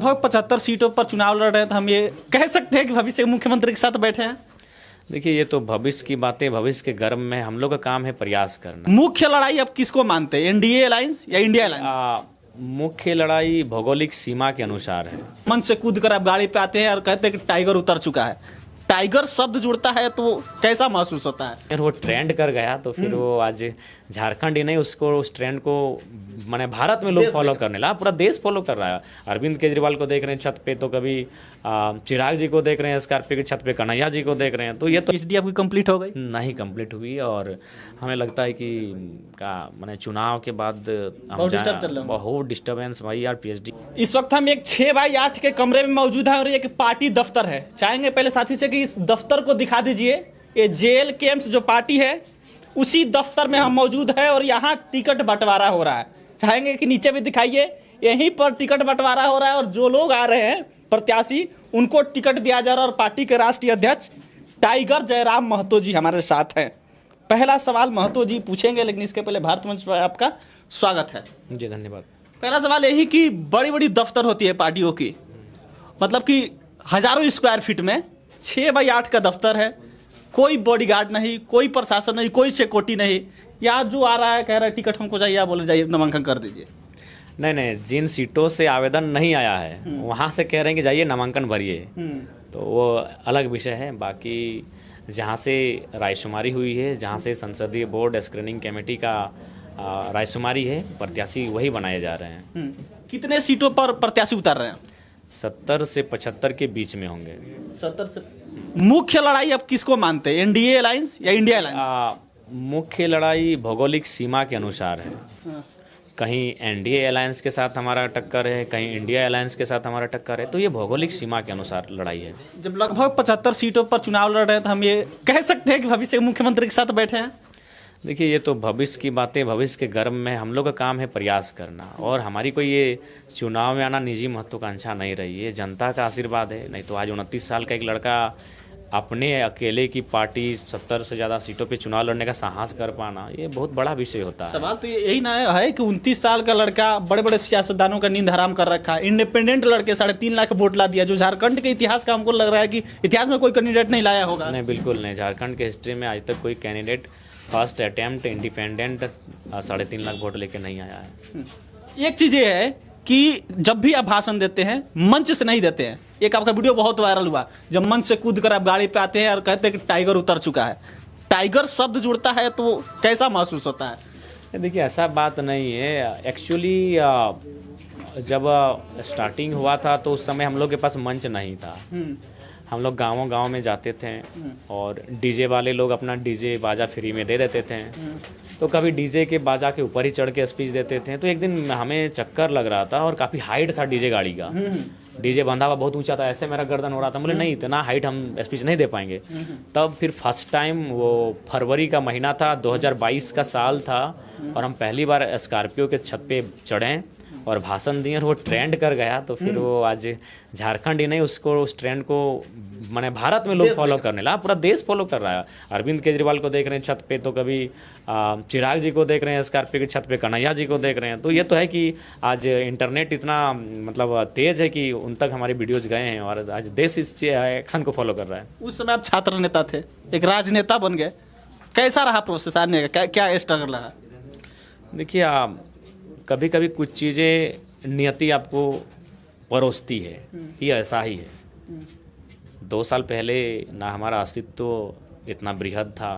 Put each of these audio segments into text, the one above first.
लगभग 75 सीटों पर चुनाव लड़ रहे हैं, तो हम ये कह सकते हैं कि भविष्य के मुख्यमंत्री के साथ बैठे हैं। देखिए, ये तो भविष्य की बातें, भविष्य के गर्भ में हम लोग का काम है प्रयास करना। मुख्य लड़ाई अब किसको मानते हैं, एनडीए अलायंस या इंडिया अलायंस? मुख्य लड़ाई भौगोलिक सीमा के अनुसार है। मन से कूद कर आप गाड़ी पे आते हैं और कहते हैं कि टाइगर उतर चुका है। टाइगर शब्द जुड़ता है तो कैसा महसूस होता है? और वो ट्रेंड कर गया तो फिर वो आज झारखंड ही नहीं, उसको उस ट्रेंड को माने भारत में लोग फॉलो करने लगा, पूरा देश फॉलो कर रहा है। अरविंद केजरीवाल को देख रहे हैं छत पे, तो कभी चिराग जी को देख रहे हैं स्कॉर्पियो की छत पे, कन्हैया जी को देख रहे हैं। तो ये तो पीएचडी आपकी कंप्लीट हो गई? नहीं कंप्लीट हुई, और हमें लगता है कि माने चुनाव के बाद बहुत डिस्टर्बेंस भाई यार। पीएचडी इस वक्त हम एक 6x8 के कमरे में मौजूद हैं और ये एक पार्टी दफ्तर है। चाहेंगे पहले साथी से कि इस दफ्तर को दिखा दीजिए। ये जेल केम्स जो पार्टी है उसी दफ्तर में हम मौजूद है और यहाँ टिकट बंटवारा हो रहा है। चाहेंगे कि नीचे भी दिखाइए, यहीं पर टिकट बंटवारा हो रहा है और जो लोग आ रहे हैं प्रत्याशी उनको टिकट दिया जा रहा है। और पार्टी के राष्ट्रीय अध्यक्ष टाइगर जयराम महतो जी हमारे साथ हैं। पहला सवाल महतो जी पूछेंगे, लेकिन इसके पहले भारत मंच पर आपका स्वागत है। जी धन्यवाद। पहला सवाल यही कि बड़ी बड़ी दफ्तर होती है पार्टियों की, मतलब कि हजारों स्क्वायर फीट में 6x8 का दफ्तर है। कोई बॉडीगार्ड नहीं, कोई प्रशासन नहीं, कोई सिक्योरिटी नहीं। या जो आ रहा है कह रहा है टिकट हमको चाहिए, आप बोले जाइए नामांकन कर दीजिए। नहीं, जिन सीटों से आवेदन नहीं आया है वहाँ से कह रहे हैं कि जाइए नामांकन भरिए, तो वो अलग विषय है। बाकी जहाँ से रायशुमारी हुई है, जहाँ से संसदीय बोर्ड स्क्रीनिंग कमेटी का रायशुमारी है, प्रत्याशी वही बनाए जा रहे हैं। कितने सीटों पर प्रत्याशी उतार रहे हैं? 70 से 75 के बीच में होंगे। 70 से। मुख्य लड़ाई अब किसको मानते हैं, एनडीए अलायंस या इंडिया अलायंस? मुख्य लड़ाई भौगोलिक सीमा के अनुसार है। कहीं एनडीए अलायंस के साथ हमारा टक्कर है, कहीं इंडिया अलायंस के साथ हमारा टक्कर है, तो ये भौगोलिक सीमा के अनुसार लड़ाई है। जब लगभग 75 सीटों पर चुनाव लड़ रहे हैं, तो हम ये कह सकते हैं कि भविष्य के मुख्यमंत्री के साथ बैठे हैं। देखिए, ये तो भविष्य की बातें, भविष्य के गर्भ में हम लोग का काम है प्रयास करना। और हमारी कोई ये चुनाव में आना निजी महत्वाकांक्षा नहीं रही है, जनता का आशीर्वाद है। नहीं तो आज 29 साल का एक लड़का अपने अकेले की पार्टी 70 से ज़्यादा सीटों पे चुनाव लड़ने का साहस कर पाना, ये बहुत बड़ा विषय होता है। सवाल तो यही ना है कि 29 साल का लड़का बड़े बड़े सियासतदानों का नींद हराम कर रखा है। इंडिपेंडेंट लड़के 3.5 लाख वोट ला दिया, जो झारखंड के इतिहास का हमको लग रहा है कि इतिहास में कोई कैंडिडेट नहीं लाया होगा। नहीं, बिल्कुल नहीं। झारखंड के हिस्ट्री में आज तक कोई candidate first attempt independent 3.5 lakh vote लेके नहीं आया है। एक चीज़ ये है कि जब भी आप भाषण देते हैं मंच से नहीं देते हैं। एक आपका वीडियो बहुत वायरल हुआ, जब मंच से कूद कर आप गाड़ी पे आते हैं और कहते हैं कि टाइगर उतर चुका है। टाइगर शब्द जुड़ता है तो कैसा महसूस होता है? देखिए, ऐसा बात नहीं है। एक्चुअली जब स्टार्टिंग हुआ था तो उस समय हम लोग के पास मंच नहीं था। हम लोग गाँव में जाते थे और डीजे वाले लोग अपना डीजे बाजा फ्री में दे देते थे। तो कभी डीजे के बाजा के ऊपर ही चढ़ के स्पीच देते थे। तो एक दिन हमें चक्कर लग रहा था और काफ़ी हाइट था डीजे गाड़ी का। डीजे बंधा हुआ बहुत ऊंचा था, ऐसे मेरा गर्दन हो रहा था। बोले नहीं, इतना हाइट हम स्पीच नहीं दे पाएंगे। तब फिर फर्स्ट टाइम वो फरवरी का महीना था, 2022 का साल था, और हम पहली बार स्कॉर्पियो के छत पे चढ़े और भाषण दिए और वो ट्रेंड कर गया। तो फिर वो आज झारखंड ही नहीं, उसको उस ट्रेंड को माने भारत में लोग फॉलो करने लगा, पूरा देश फॉलो कर रहा है। अरविंद केजरीवाल को देख रहे हैं छत पे, तो कभी चिराग जी को देख रहे हैं स्कॉर्पियो की छत पे, कन्हैया जी को देख रहे हैं। तो ये तो है कि आज इंटरनेट इतना मतलब तेज है कि उन तक हमारे वीडियोज गए हैं और आज देश इस एक्शन को फॉलो कर रहा है। उस समय आप छात्र नेता थे, एक राजनेता बन गए, कैसा रहा प्रोसेस आने का, क्या स्ट्रगल रहा? देखिए, कभी कभी कुछ चीज़ें नियति आपको परोसती है, ये ऐसा ही है। 2 साल पहले ना हमारा अस्तित्व इतना बृहद था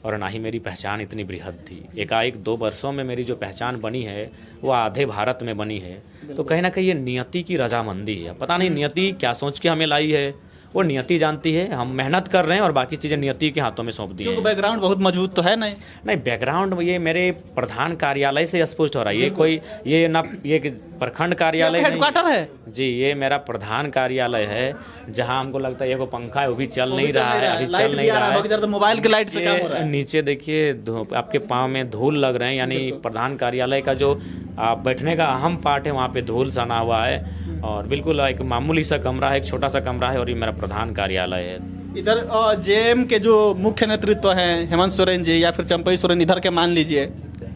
और ना ही मेरी पहचान इतनी बृहद थी। एकाएक 2 वर्षों में मेरी जो पहचान बनी है वो आधे भारत में बनी है। तो कहीं ना कहीं ये नियति की रजामंदी है। पता नहीं नियति क्या सोच के हमें लाई है, वो नियति जानती है। हम मेहनत कर रहे हैं और बाकी चीज़ें नियति के हाथों में सौंप दी हैं। बैकग्राउंड बहुत मजबूत तो है नहीं बैकग्राउंड ये मेरे प्रधान कार्यालय से स्पष्ट हो रहा है। ये कोई ये प्रखंड कार्यालय हेडक्वार्टर है जी, ये मेरा प्रधान कार्यालय है, जहां हमको लगता है ये को पंखा है वो भी चल नहीं रहा है, अभी चल नहीं रहा है। तो मोबाइल के लाइट से काम हो रहा है। नीचे देखिए आपके पाँव में धूल लग रहे हैं, यानी प्रधान कार्यालय का जो बैठने का अहम पार्ट है वहाँ पे धूल सना हुआ है। और बिल्कुल एक मामूली सा कमरा है, एक छोटा सा कमरा है, और ये मेरा प्रधान कार्यालय है। इधर जेएम के जो मुख्य नेतृत्व हैं हेमंत सोरेन जी या फिर चंपई सोरेन, इधर के मान लीजिए,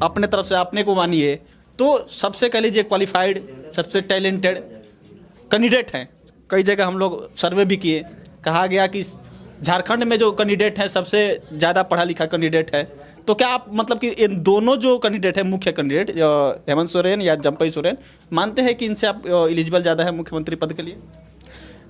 अपने तरफ से अपने को मानिए तो सबसे कह लीजिए क्वालिफाइड, सबसे टैलेंटेड कैंडिडेट हैं, कई जगह हम लोग सर्वे भी किए, कहा गया कि झारखंड में जो कैंडिडेट है सबसे ज़्यादा पढ़ा लिखा कैंडिडेट है। तो क्या आप मतलब कि इन दोनों जो कैंडिडेट है, मुख्य कैंडिडेट हेमंत सोरेन या जम्पई सोरेन, मानते हैं कि इनसे आप एलिजिबल ज़्यादा है मुख्यमंत्री पद के लिए?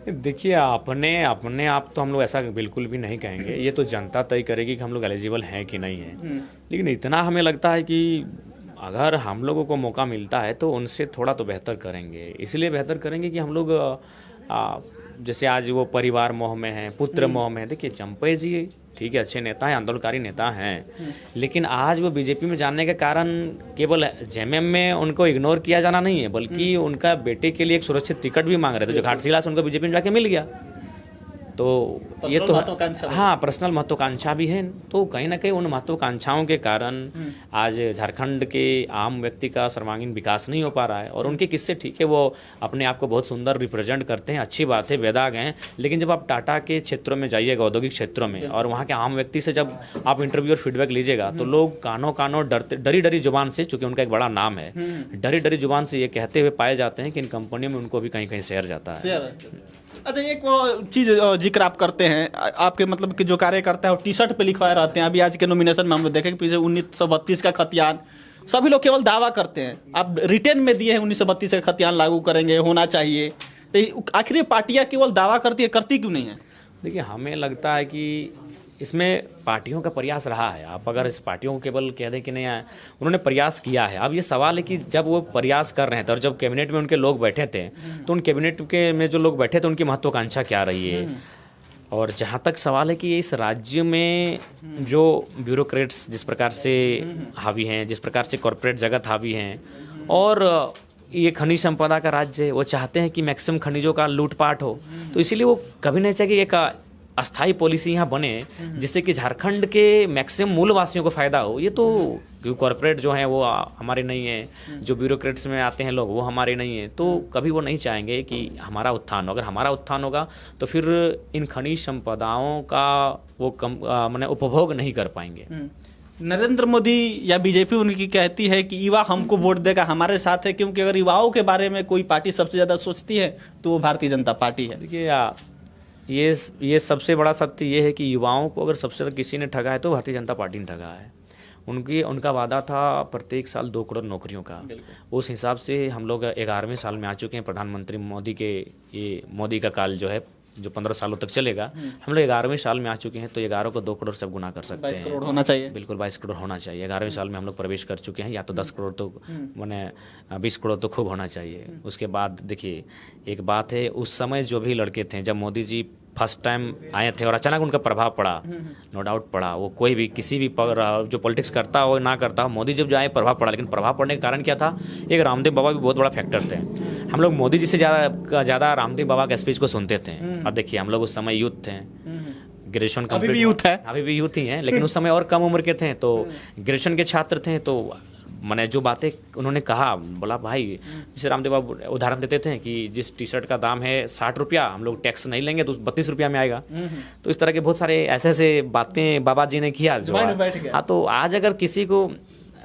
देखिए, अपने अपने आप तो हम लोग ऐसा बिल्कुल भी नहीं कहेंगे, ये तो जनता तय करेगी कि हम लोग एलिजिबल हैं कि नहीं हैं। लेकिन इतना हमें लगता है कि अगर हम लोगों को मौका मिलता है तो उनसे थोड़ा तो बेहतर करेंगे। इसलिए बेहतर करेंगे कि हम लोग जैसे आज वो परिवार मोह में हैं, पुत्र मोह में हैं। देखिए, जम्पई जी ठीक है, अच्छे नेता हैं, आंदोलनकारी नेता हैं, लेकिन आज वो बीजेपी में जाने के कारण केवल जेएमएम में उनको इग्नोर किया जाना नहीं है, बल्कि उनका बेटे के लिए एक सुरक्षित टिकट भी मांग रहे थे, जो घाटशिला से उनको बीजेपी में जाके मिल गया। तो ये तो हाँ, पर्सनल महत्वाकांक्षा भी है। तो कहीं ना कहीं उन महत्वाकांक्षाओं के कारण आज झारखंड के आम व्यक्ति का सर्वांगीण विकास नहीं हो पा रहा है। और उनके किस्से ठीक है, वो अपने आप को बहुत सुंदर रिप्रेजेंट करते हैं, अच्छी बात है, वेदाग हैं। लेकिन जब आप टाटा के क्षेत्रों में जाइएगा, औद्योगिक क्षेत्रों में, और वहाँ के आम व्यक्ति से जब आप इंटरव्यू और फीडबैक लीजिएगा, तो लोग कानों कानों डरी डरी जुबान से, चूंकि उनका एक बड़ा नाम है, डरी डरी जुबान से ये कहते हुए पाए जाते हैं कि इन कंपनियों में उनको भी कहीं कहीं शेयर जाता है। अच्छा, एक वो चीज़ जिक्र आप करते हैं, आपके मतलब कि जो कार्यकर्ता है वो टी शर्ट पे लिखवाए रहते हैं। अभी आज के नॉमिनेशन में हम लोग देखें कि पीछे 1932 का खतियान, सभी लोग केवल दावा करते हैं। आप रिटेन में दिए हैं 1932 का खतियान लागू करेंगे, होना चाहिए, तो आखिर ये पार्टियाँ केवल दावा करती है, करती क्यों नहीं है? देखिए, हमें लगता है कि इसमें पार्टियों का प्रयास रहा है। आप अगर इस पार्टियों को केवल कह दें कि नहीं आए, उन्होंने प्रयास किया है। अब ये सवाल है कि जब वो प्रयास कर रहे थे और जब कैबिनेट में उनके लोग बैठे थे, तो उन कैबिनेट के में जो लोग बैठे थे उनकी महत्वाकांक्षा क्या रही है। और जहाँ तक सवाल है कि इस राज्य में जो ब्यूरोक्रेट्स जिस प्रकार से हावी हैं, जिस प्रकार से कॉरपोरेट जगत हावी हैं, और ये खनिज संपदा का राज्य है, वो चाहते हैं कि मैक्सिमम खनिजों का लूटपाट हो। तो इसीलिए वो कभी नहीं चाहे कि एक अस्थाई पॉलिसी यहाँ बने जिससे कि झारखंड के मैक्सिमम मूलवासियों को फ़ायदा हो। ये तो कॉरपोरेट जो हैं वो हमारे नहीं हैं, जो ब्यूरोक्रेट्स में आते हैं लोग वो हमारे नहीं हैं, तो कभी वो नहीं चाहेंगे कि हमारा उत्थान हो। अगर हमारा उत्थान होगा तो फिर इन खनिज संपदाओं का वो माने उपभोग नहीं कर पाएंगे। नरेंद्र मोदी या बीजेपी उनकी कहती है कि युवा हमको वोट देगा, हमारे साथ है, क्योंकि अगर युवाओं के बारे में कोई पार्टी सबसे ज़्यादा सोचती है तो वो भारतीय जनता पार्टी है। देखिए, ये सबसे बड़ा सत्य ये है कि युवाओं को अगर सबसे ज़्यादा किसी ने ठगा है तो भारतीय जनता पार्टी ने ठगा है। उनका वादा था प्रत्येक साल 2 करोड़ नौकरियों का। उस हिसाब से हम लोग 11वें साल में आ चुके हैं। प्रधानमंत्री मोदी के ये मोदी का काल जो है, जो 15 सालों तक चलेगा, हम लोग 11वें साल में आ चुके हैं। तो 11 को 2 करोड़ से गुना कर सकते हैं। 22 करोड़ होना चाहिए। बिल्कुल 22 करोड़ होना चाहिए। 11वें साल में हम लोग प्रवेश कर चुके हैं, या तो 10 करोड़ तो मैंने 20 करोड़ तो खूब होना चाहिए। उसके बाद देखिए, एक बात है, उस समय जो भी लड़के थे, जब मोदी जी फर्स्ट टाइम आए थे और अचानक उनका प्रभाव पड़ा, नो डाउट पड़ा। वो कोई भी किसी भी जो पॉलिटिक्स करता हो ना करता हो, मोदी जब जाए प्रभाव पड़ा। लेकिन प्रभाव पड़ने का कारण क्या था? एक रामदेव बाबा भी बहुत बड़ा फैक्टर थे। हम लोग मोदी जी से ज़्यादा रामदेव बाबा के स्पीच को सुनते थे। और देखिए, हम लोग उस समय यूथ थे, ग्रेजुएशन अभी भी यूथ है, अभी भी यूथ ही हैं, लेकिन उस समय और कम उम्र के थे, तो ग्रेजुएशन के छात्र थे। तो मैंने जो बातें उन्होंने कहा, बोला भाई, जैसे रामदेव बाबू उदाहरण देते थे कि जिस टी शर्ट का दाम है 60 रुपया, हम लोग टैक्स नहीं लेंगे तो 32 रुपया में आएगा। तो इस तरह के बहुत सारे ऐसे बातें बाबा जी ने किया जो हाँ। तो आज अगर किसी को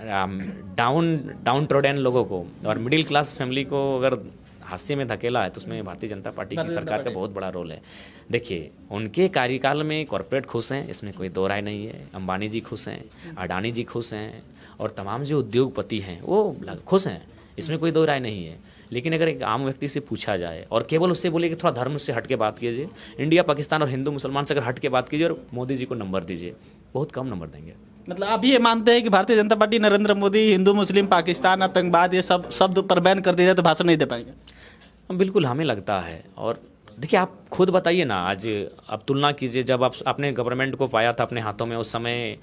डाउन ट्रोडन लोगों को और मिडिल क्लास फैमिली को अगर हादसे में धकेला है, तो उसमें भारतीय जनता पार्टी की सरकार का बहुत बड़ा रोल है। देखिए, उनके कार्यकाल में कॉरपोरेट खुश हैं, इसमें कोई दो राय नहीं है। अंबानी जी खुश हैं, अडानी जी खुश हैं, और तमाम जो उद्योगपति हैं वो खुश हैं, इसमें कोई दो राय नहीं है। लेकिन अगर एक आम व्यक्ति से पूछा जाए और केवल उससे बोले कि थोड़ा धर्म से हट के बात कीजिए, इंडिया पाकिस्तान और हिंदू मुसलमान से अगर हट के बात कीजिए और मोदी जी को नंबर दीजिए, बहुत कम नंबर देंगे। मतलब आप ये मानते हैं कि भारतीय जनता पार्टी नरेंद्र मोदी हिंदू मुस्लिम पाकिस्तान आतंकवाद ये सब शब्द पर बैन कर दिया तो भाषण नहीं दे पाएंगे? बिल्कुल, हमें लगता है। और देखिए, आप खुद बताइए ना, आज आप तुलना कीजिए, जब आप अपने गवर्नमेंट को पाया था अपने हाथों में, उस समय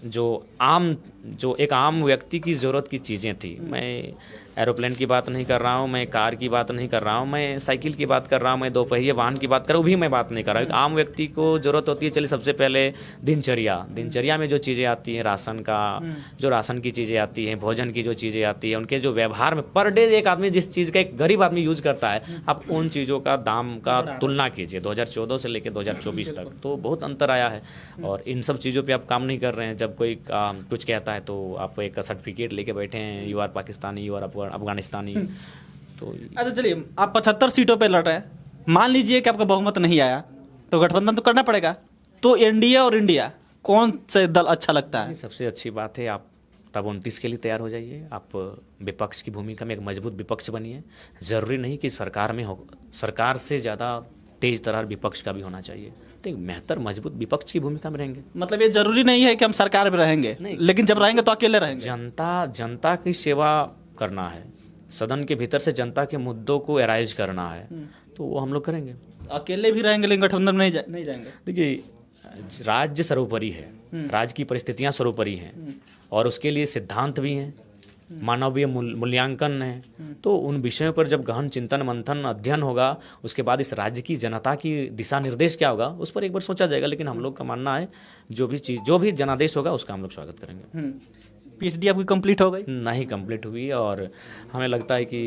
जो एक आम व्यक्ति की ज़रूरत की चीज़ें थी। मैं एरोप्लेन की बात नहीं कर रहा हूँ, मैं कार की बात नहीं कर रहा हूँ, मैं साइकिल की बात कर रहा हूँ, मैं दोपहिए वाहन की बात कर रहा हूँ, भी मैं बात नहीं कर रहा हूँ। एक आम व्यक्ति को ज़रूरत होती है, चलिए सबसे पहले दिनचर्या में जो चीज़ें आती हैं, राशन की चीज़ें आती हैं, भोजन की जो चीज़ें आती हैं, उनके जो व्यवहार में पर डे एक आदमी जिस चीज़ का एक गरीब आदमी यूज करता है, आप उन चीज़ों का दाम का तुलना कीजिए 2014 से लेकर 2024 तक, तो बहुत अंतर आया है। और इन सब चीज़ों पर आप काम नहीं कर रहे हैं। जब कोई कुछ कहता है तो आप एक सर्टिफिकेट लेके बैठे हैं, you are Pakistani, you are Afghanistani. तो अच्छा चलिए, आप 75 सीटों पे लड़ रहे हैं, मान लीजिए कि आपका बहुमत नहीं आया तो गठबंधन तो करना पड़ेगा, तो एनडीए और इंडिया कौन से दल अच्छा लगता है? सबसे अच्छी बात है आप तब 29 के लिए तैयार हो जाइए, आप विपक्ष की भूमिका में एक मजबूत विपक्ष बनिए। ज़रूरी नहीं कि सरकार में हो, सरकार से ज़्यादा तेज तरार विपक्ष का भी होना चाहिए, तो एक बेहतर मजबूत विपक्ष की भूमिका में रहेंगे। मतलब ये जरूरी नहीं है कि हम सरकार में रहेंगे, लेकिन जब रहेंगे तो अकेले रहेंगे। जनता की सेवा करना है, सदन के भीतर से जनता के मुद्दों को एराइज करना है, तो वो हम लोग करेंगे। अकेले भी रहेंगे लेकिन गठबंधन में नहीं जाएंगे। देखिए, राज्य सर्वोपरि है, राज्य की परिस्थितियां सर्वोपरि हैं और उसके लिए सिद्धांत भी हैं, मानवीय मूल्यांकन है। तो उन विषयों पर जब गहन चिंतन मंथन अध्ययन होगा, उसके बाद इस राज्य की जनता की दिशा निर्देश क्या होगा उस पर एक बार सोचा जाएगा। लेकिन हम लोग का मानना है जो भी जनादेश होगा उसका हम लोग स्वागत करेंगे। पीएचडी आपकी कंप्लीट हो गई? नहीं कंप्लीट हुई, और हमें लगता है कि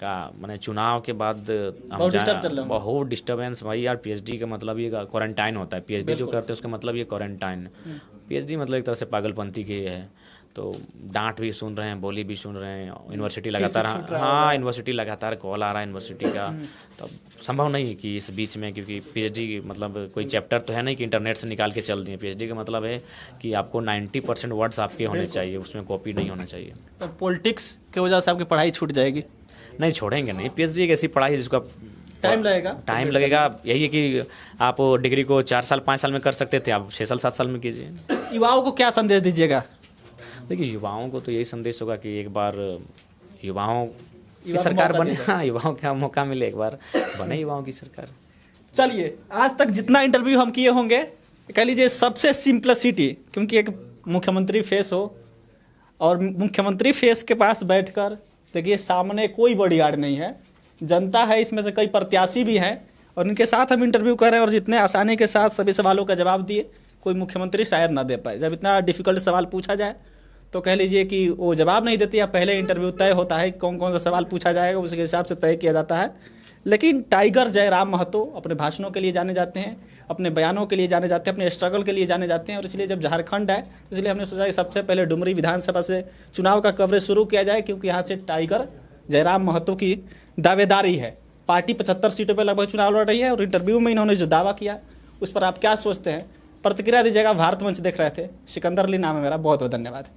मैंने चुनाव के बाद हम बहुत डिस्टर्बेंस भाई यार। पीएचडी का मतलब ये क्वारंटाइन होता है, पीएचडी जो करते हैं उसका मतलब ये क्वारंटाइन। पीएचडी मतलब एक तरह से पागलपंथी की है। तो डांट भी सुन रहे हैं, बोली भी सुन रहे हैं, यूनिवर्सिटी लगातार, हाँ यूनिवर्सिटी लगातार कॉल आ रहा है यूनिवर्सिटी का। तो संभव नहीं है कि इस बीच में, क्योंकि पीएचडी मतलब कोई चैप्टर तो है नहीं कि इंटरनेट से निकाल के चल दिए। पीएचडी का मतलब है कि आपको 90% वर्ड्स आपके होने चाहिए, उसमें कॉपी नहीं होना चाहिए। तो पॉलिटिक्स की वजह से आपकी पढ़ाई छूट जाएगी? नहीं छोड़ेंगे नहीं, पीएचडी एक ऐसी पढ़ाई है जिसको टाइम लगेगा। यही है कि आप डिग्री को 4 साल 5 साल में कर सकते थे, आप 6 साल 7 साल में कीजिए। युवाओं को क्या संदेश दीजिएगा? देखिए, युवाओं को तो यही संदेश होगा कि एक बार युवाओं की सरकार बने, हाँ युवाओं का मौका मिले, एक बार बने युवाओं की सरकार। चलिए, आज तक जितना इंटरव्यू हम किए होंगे, कह लीजिए सबसे सिंपलिसिटी, क्योंकि एक मुख्यमंत्री फेस हो और मुख्यमंत्री फेस के पास बैठकर देखिए सामने कोई बॉडीगार्ड नहीं है, जनता है, इसमें से कई प्रत्याशी भी हैं और इनके साथ हम इंटरव्यू कर रहे हैं और जितने आसानी के साथ सभी सवालों का जवाब दिए, कोई मुख्यमंत्री शायद ना दे पाए। जब इतना डिफिकल्ट सवाल पूछा जाए तो कह लीजिए कि वो जवाब नहीं देती, या पहले इंटरव्यू तय होता है कौन कौन सा सवाल पूछा जाएगा, उसके हिसाब से तय किया जाता है। लेकिन टाइगर जयराम महतो अपने भाषणों के लिए जाने जाते हैं, अपने बयानों के लिए जाने जाते हैं, अपने स्ट्रगल के लिए जाने जाते हैं। और इसलिए जब झारखंड है तो इसलिए हमने सोचा कि सबसे पहले डुमरी विधानसभा से चुनाव का कवरेज शुरू किया जाए, क्योंकि यहाँ से टाइगर जयराम महतो की दावेदारी है। पार्टी 75 सीटों पर लगभग चुनाव लड़ रही है और इंटरव्यू में इन्होंने जो दावा किया उस पर आप क्या सोचते हैं? प्रतिक्रिया दीजिएगा। भारत मंच देख रहे थे, सिकंदर अली नाम है मेरा। बहुत बहुत धन्यवाद।